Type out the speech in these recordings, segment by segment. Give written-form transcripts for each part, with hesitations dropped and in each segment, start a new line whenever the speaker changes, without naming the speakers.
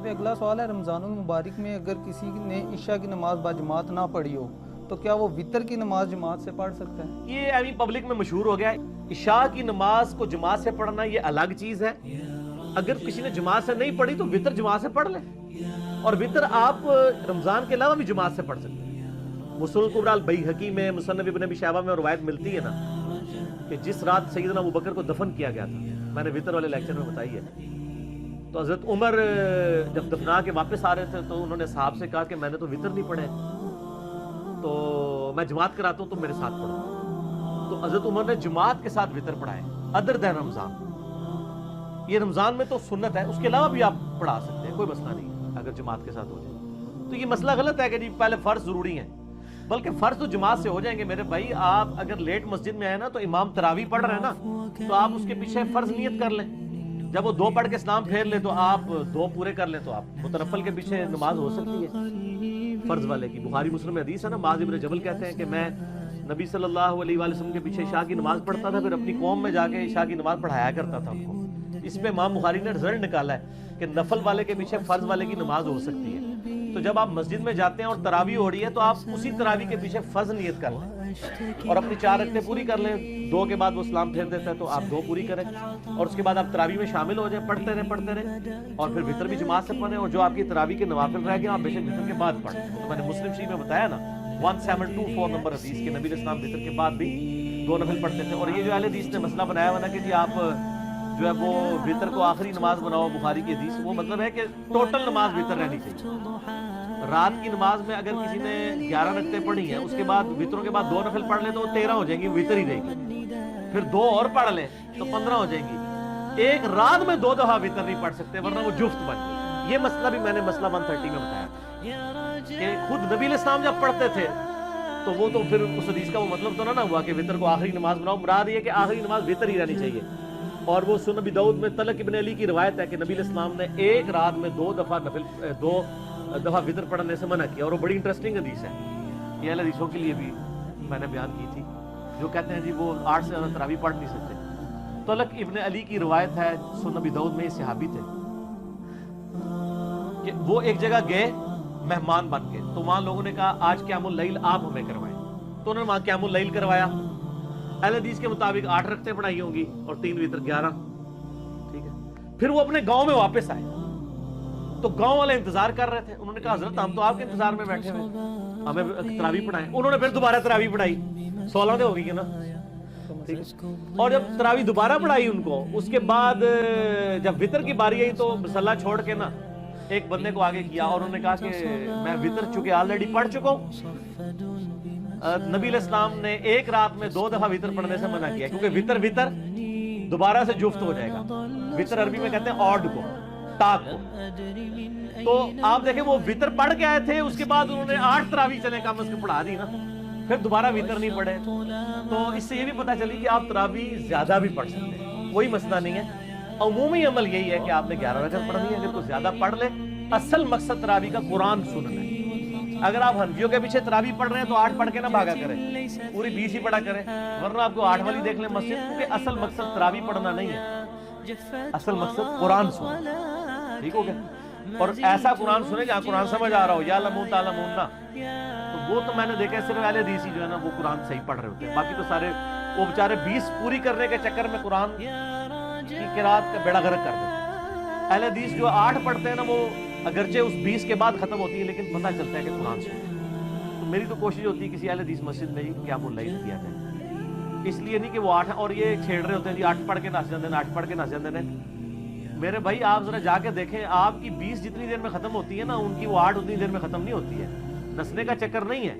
پہ اگلا سوال ہے، رمضان المبارک میں اگر کسی نے عشاء کی نماز باجماعت نہ پڑھی ہو تو کیا وہ وطر کی نماز جماعت سے پڑھ سکتا ہے؟
یہ ابھی پبلک میں مشہور ہو گیا ہے، عشاء کی نماز کو جماعت سے پڑھنا یہ الگ چیز ہے۔ اگر کسی نے جماعت سے نہیں پڑھی تو وطر جماعت سے پڑھ لے، اور وطر آپ رمضان کے علاوہ بھی جماعت سے پڑھ سکتے ہیں۔ مسنن الکبریٰ البیہقی میں، مصنف ابن ابی شیبہ میں روایت ملتی ہے نا کہ جس رات سیدنا ابوبکر کو دفن کیا گیا تھا، میں نے وطر والے لیکچر میں بتائی ہے، تو حضرت عمر جب دفنا کے واپس آ رہے تھے تو انہوں نے صاحب سے کہا کہ میں نے تو وطر نہیں پڑھے، تو میں جماعت کراتا ہوں، تم میرے ساتھ پڑھو۔ تو حضرت عمر نے جماعت کے ساتھ وطر پڑھائے ادر دین رمضان۔ یہ رمضان میں تو سنت ہے، اس کے علاوہ بھی آپ پڑھا سکتے ہیں، کوئی مسئلہ نہیں اگر جماعت کے ساتھ ہو جائے۔ تو یہ مسئلہ غلط ہے کہ جی پہلے فرض ضروری ہیں، بلکہ فرض تو جماعت سے ہو جائیں گے میرے بھائی۔ آپ اگر لیٹ مسجد میں آئے نا تو امام تراویح پڑھ رہے ہیں نا، تو آپ اس کے پیچھے فرض نیت کر لیں۔ جب وہ 2 پڑھ کے سلام پھیر لے تو آپ 2 پورے کر لیں، تو آپ متنفل کے پیچھے نماز ہو سکتی ہے فرض والے کی۔ بخاری مسلم میں حدیث ہے نا، معاذ بن جبل کہتے ہیں کہ میں نبی صلی اللہ علیہ وآلہ وسلم کے پیچھے عشاء کی نماز پڑھتا تھا، پھر اپنی قوم میں جا کے عشاء کی نماز پڑھایا کرتا تھا ان کو۔ اس پہ امام بخاری نے رزلٹ نکالا ہے کہ نفل والے کے پیچھے فرض والے کی نماز ہو سکتی ہے۔ تو جب آپ مسجد میں جاتے ہیں اور تراویح ہو رہی ہے تو آپ اسی تراویح کے پیچھے فرض نیت کر لیں اور اپنی 4 رکعتیں پوری کر لیں۔ 2 کے بعد وہ سلام پھیر دیتا ہے تو آپ 2 پوری کریں، اور اس کے بعد آپ تراویح میں شامل ہو جائیں، پڑھتے رہیں، اور پھر وطر بھی جماعت سے پڑھیں، اور جو آپ کی تراویح کے نوافل رہ گئے آپ بے شک وطر کے بعد پڑھیں۔ تو میں نے مسلم شریف میں بتایا نا 1724 نمبر حدیث کے، نبی علیہ السلام وطر کے بعد بھی 2 نفل پڑھتے تھے۔ اور یہ جو اہل حدیث نے مسئلہ بنایا ہوا نا کہ جی آپ جو ہے وہ وطر کو آخری نماز بناؤ، بخاری کی حدیث، وہ مطلب ہے کہ ٹوٹل نماز وطر رہنی چاہیے۔ رات کی نماز میں اگر کسی نے 11 رکعتیں پڑھی ہیں، اس کے بعد وطروں کے بعد 2 نفل پڑھ لیں تو وہ 13 ہو جائیں گی، وطر ہی رہے گی۔ پھر 2 اور پڑھ لیں تو 15 ہو جائیں گی۔ ایک رات میں 2 دفعہ وطر نہیں پڑھ سکتے ورنہ وہ جفت بن گئی۔ یہ مسئلہ بھی میں نے مسئلہ 130 میں بتایا کہ خود نبی علیہ السلام جب پڑھتے تھے تو وہ تو پھر اس حدیث کا وہ مطلب تو نہ ہوا کہ وطر کو آخری نماز بناؤ، مراد یہ کہ آخری نماز وطر ہی رہنی چاہیے۔ اور وہ سنن ابی داؤد میں طلق ابن علی کی روایت ہے کہ نبی علیہ السلام نے ایک رات میں 2 دفعہ وطر پڑھنے سے منع کیا، اور وہ بڑی انٹرسٹنگ حدیث ہے۔ یہ اہل حدیثوں کے لیے بھی میں نے بیان کی تھی جو کہتے ہیں جی وہ 8 سے زیادہ تراویح پڑھ نہیں سکتے۔ طلق ابن علی کی روایت ہے سنن ابی داؤد میں، یہ صحابی تھے کہ وہ ایک جگہ گئے مہمان بن کے، تو وہاں لوگوں نے کہا آج قیام اللیل آپ ہمیں کروائیں، تو انہوں نے وہاں قیام اللیل کروایا۔ اہل حدیث کے مطابق 8 رکعتیں پڑھائی ہوں گی اور 3 وطر 11، ٹھیک ہے۔ پھر وہ اپنے گاؤں میں واپس آئے تو گاؤں والے انتظار کر رہے تھے، انہوں نے کہا حضرت ہم تو آپ کے انتظار میں بیٹھے ہوئے، ہمیں تراویح پڑھائیں۔ انہوں نے پھر دوبارہ تراویح پڑھائی، 16 ہو گئی ہے نا، ٹھیک ہے۔ اور جب تراویح دوبارہ پڑھائی ان کو، اس کے بعد جب وطر کی باری آئی تو مصلی چھوڑ کے نا ایک بندے کو آگے کیا اور انہوں نے کہا کہ میں وطر چونکہ آلریڈی پڑھ چکا ہوں۔ نبی علیہ السلام نے ایک رات میں 2 دفعہ وطر پڑھنے سے منع کیا، کیونکہ وطر دوبارہ سے جفت ہو جائے گا۔ وطر عربی میں کہتے ہیں آڈ کو، ٹاک کو۔ تو آپ دیکھیں وہ وطر پڑھ کے آئے تھے، اس کے بعد انہوں نے 8 تراویح چلے کم از کم پڑھا دی نا، پھر دوبارہ وطر نہیں پڑھے۔ تو اس سے یہ بھی پتہ چلی کہ آپ تراویح زیادہ بھی پڑھ سکتے ہیں، کوئی مسئلہ نہیں ہے۔ عمومی عمل یہی ہے کہ آپ نے 11 رکعت پڑھنی ہے، اگر کوئی زیادہ پڑھ لے۔ اصل مقصد تراویح کا قرآن سننا ہے۔ اگر آپ حنفیوں کے پیچھے تراویح پڑھ رہے ہیں تو 8 پڑھ کے نہ بھاگا کریں، پوری 20 ہی پڑھا کریں، ورنہ آپ کو 8 والی دیکھ لیں مسجد، کیونکہ اصل مقصد تراویح پڑھنا نہیں ہے، اصل مقصد قرآن سننا، ٹھیک ہو گیا۔ اور ایسا قرآن سنیں جہاں قرآن سمجھ آ رہا ہو، یا لمون تعلمون نا، تو وہ تو میں نے دیکھا صرف اہل حدیث ہی جو ہے نا وہ قرآن صحیح پڑھ رہے ہوتے ہیں، باقی تو سارے وہ بیچارے 20 پوری کرنے کے چکر میں قرآن کی قرات کا بیڑا غرق کر دیتے ہیں۔ اہل حدیث جو 8 پڑھتے ہیں نا وہ اگرچہ اس 20 کے بعد ختم ہوتی ہے لیکن پتہ چلتا ہے کہ قرآن سے۔ تو میری تو کوشش ہوتی ہے کسی اہل حدیث مسجد میں ہی قیام اللیل کیا جائے، اس لیے نہیں کہ وہ 8 اور یہ چھیڑ رہے ہوتے ہیں جی 8 پڑھ کے نس جاندے ہیں، 8 پڑھ کے نس جاندے ہیں۔ میرے بھائی آپ ذرا جا کے دیکھیں، آپ کی 20 جتنی دیر میں ختم ہوتی ہے نا، ان کی وہ 8 اتنی دیر میں ختم نہیں ہوتی ہے۔ نسنے کا چکر نہیں ہے،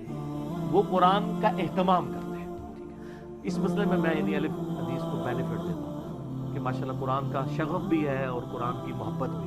وہ قرآن کا اہتمام کرتے ہیں۔ اس مسئلے میں اہل حدیث کو بینیفٹ دیتا ہوں کہ ماشاءاللہ قرآن کا شغف بھی ہے اور قرآن کی محبت بھی